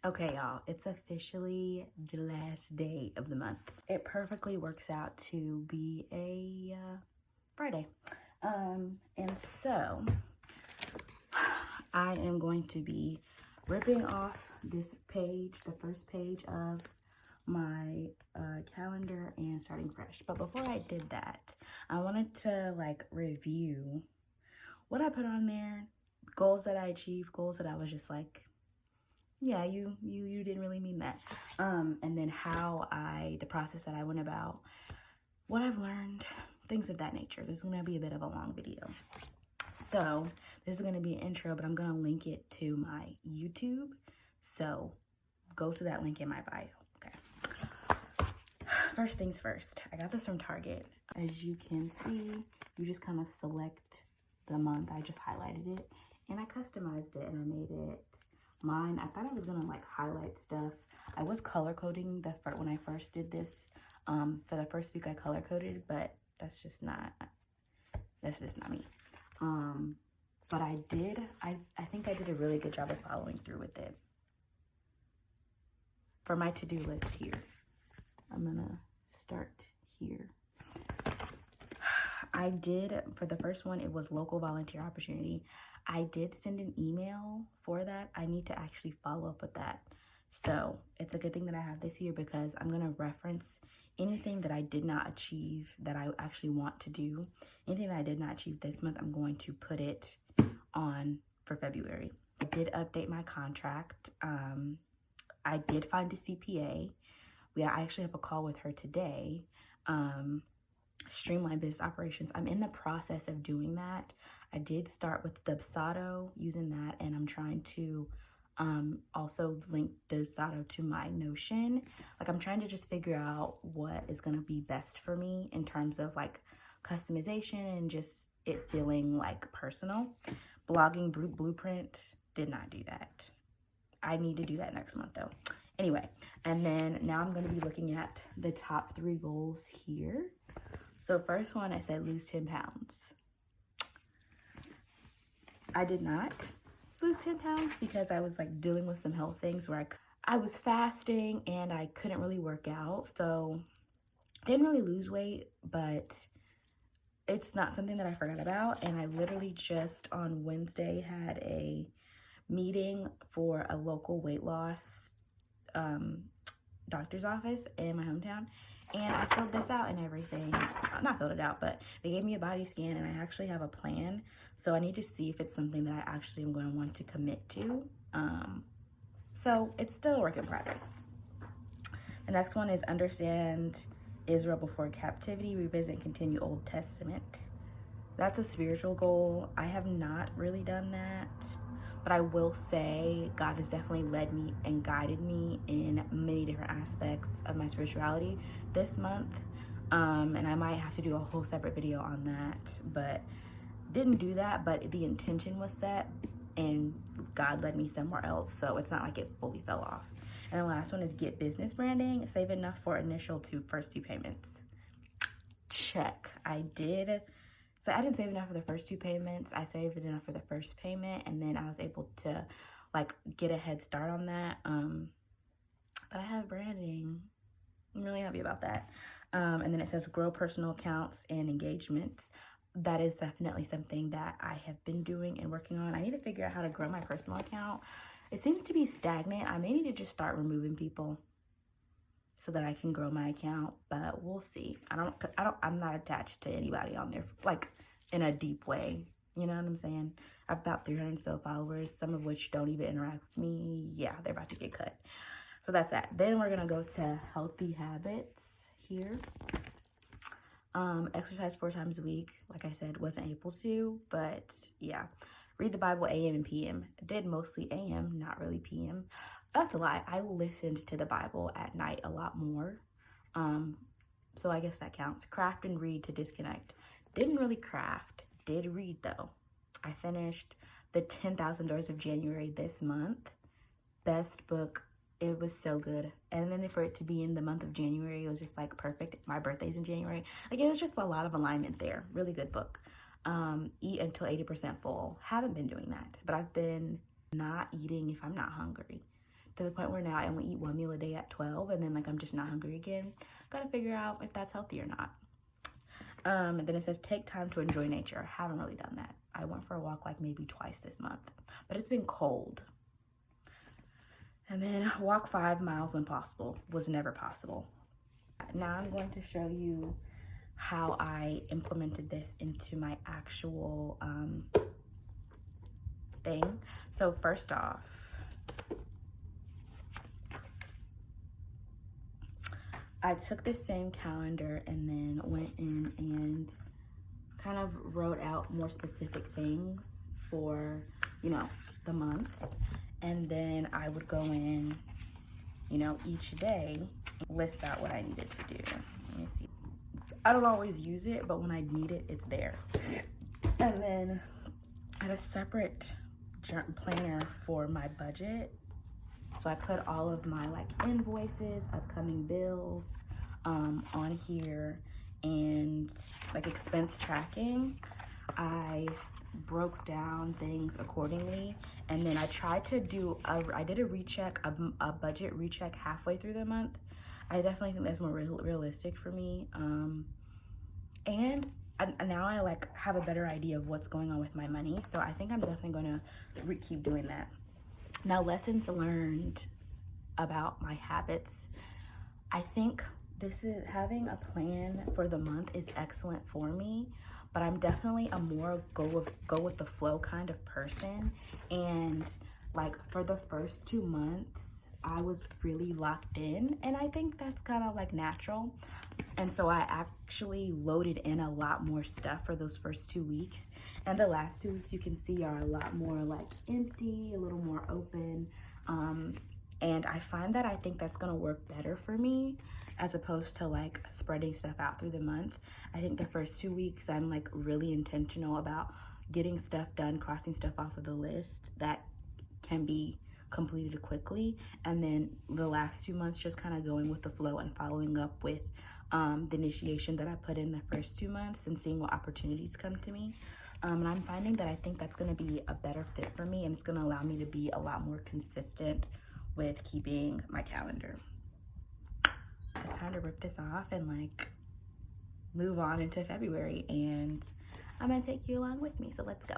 Okay, y'all, it's officially the last day of the month. It perfectly works out to be a Friday. And so I am going to be ripping off this page, the first page of my calendar, and starting fresh. But before I did that, I wanted to review what I put on there, goals that I achieved, goals that I was just like, yeah, you didn't really mean that. And then the process that I went about, what I've learned, things of that nature. This is gonna be a bit of a long video. So this is gonna be an intro, but I'm gonna link it to my YouTube. So go to that link in my bio, okay? First things first, I got this from Target. As you can see, you just kind of select the month. I just highlighted it and I customized it and I made it mine. I thought I was gonna highlight stuff. I was color coding when I first did this. For the first week I color coded, but that's just not me. But I think I did a really good job of following through with it. For my to-do list here, I'm gonna start here. I did, for the first one, it was local volunteer opportunity. I did send an email for that. I need to actually follow up with that. So it's a good thing that I have this year because I'm going to reference anything that I did not achieve that I actually want to do. Anything that I did not achieve this month, I'm going to put it on for February. I did update my contract. I did find a CPA. I actually have a call with her today. Streamline business operations. I'm in the process of doing that. I did start with Dubsado, using that, and I'm trying to also link Dubsado to my Notion. I'm trying to just figure out what is going to be best for me in terms of customization and just it feeling personal. Blogging blueprint, did not do that. I need to do that next month though. Anyway, and then now I'm going to be looking at the top 3 goals here. So first one, I said lose 10 pounds. I did not lose 10 pounds because I was dealing with some health things where I was fasting and I couldn't really work out. So didn't really lose weight, but it's not something that I forgot about. And I literally just on Wednesday had a meeting for a local weight loss doctor's office in my hometown. And I filled this out and everything. Not filled it out, but they gave me a body scan and I actually have a plan. So I need to see if it's something that I actually am going to want to commit to. So it's still a work in progress. The next one is understand Israel before captivity, revisit and continue Old Testament. That's a spiritual goal. I have not really done that. But I will say God has definitely led me and guided me in many different aspects of my spirituality this month. And I might have to do a whole separate video on that, but didn't do that. But the intention was set and God led me somewhere else. So it's not like it fully fell off. And the last one is get business branding, save enough for first two payments. Check. I did. So I didn't save enough for the first 2 payments. I saved enough for the first payment, and then I was able to get a head start on that. But I have branding. I'm really happy about that. And then it says grow personal accounts and engagements. That is definitely something that I have been doing and working on. I need to figure out how to grow my personal account. It seems to be stagnant. I may need to just start removing people so that I can grow my account, but we'll see. I'm not attached to anybody on there, in a deep way. You know what I'm saying? I have about 300 so followers, some of which don't even interact with me. Yeah, they're about to get cut. So that's that. Then we're gonna go to healthy habits here. Exercise 4 times a week. Like I said, wasn't able to, but yeah. Read the Bible AM and PM. Did mostly AM, not really PM. That's a lie. I listened to the Bible at night a lot more. So I guess that counts. Craft and read to disconnect. Didn't really craft. Did read though. I finished the 10,000 Doors of January this month. Best book. It was so good. And then for it to be in the month of January, it was just perfect. My birthday's in January. It was just a lot of alignment there. Really good book. Eat until 80% full. Haven't been doing that, but I've been not eating if I'm not hungry. to the point where now I only eat 1 meal a day at 12, and then like I'm just not hungry again. Gotta figure out if that's healthy or not. And then it says take time to enjoy nature. I haven't really done that. I went for a walk like maybe twice this month, but it's been cold. And then walk 5 miles when possible. Was never possible. Now I'm going to show you how I implemented this into my actual thing. So first off, I took this same calendar and then went in and kind of wrote out more specific things for, you know, the month. And then I would go in, you know, each day, list out what I needed to do. Let me see. I don't always use it, but when I need it, it's there. And then I had a separate planner for my budget. So I put all of my like invoices, upcoming bills on here, and like expense tracking. I broke down things accordingly, and then I tried to do I did a recheck, a budget recheck halfway through the month. I definitely think that's more realistic for me, and now I like have a better idea of what's going on with my money, so I think I'm definitely going to keep doing that. Now, lessons learned about my habits. I think this is having a plan for the month is excellent for me, but I'm definitely a more go with the flow kind of person. And like for the first 2 months, I was really locked in, and I think that's kind of like natural. And so I actually loaded in a lot more stuff for those first 2 weeks. And the last 2 weeks you can see are a lot more like empty, a little more open. And I find that I think that's gonna work better for me as opposed to like spreading stuff out through the month. I think the first 2 weeks I'm like really intentional about getting stuff done, crossing stuff off of the list that can be completed quickly. And then the last 2 months just kind of going with the flow and following up with the initiation that I put in the first 2 months and seeing what opportunities come to me. And I'm finding that I think that's going to be a better fit for me, and it's going to allow me to be a lot more consistent with keeping my calendar. It's time to rip this off and like move on into February, and I'm going to take you along with me. So let's go.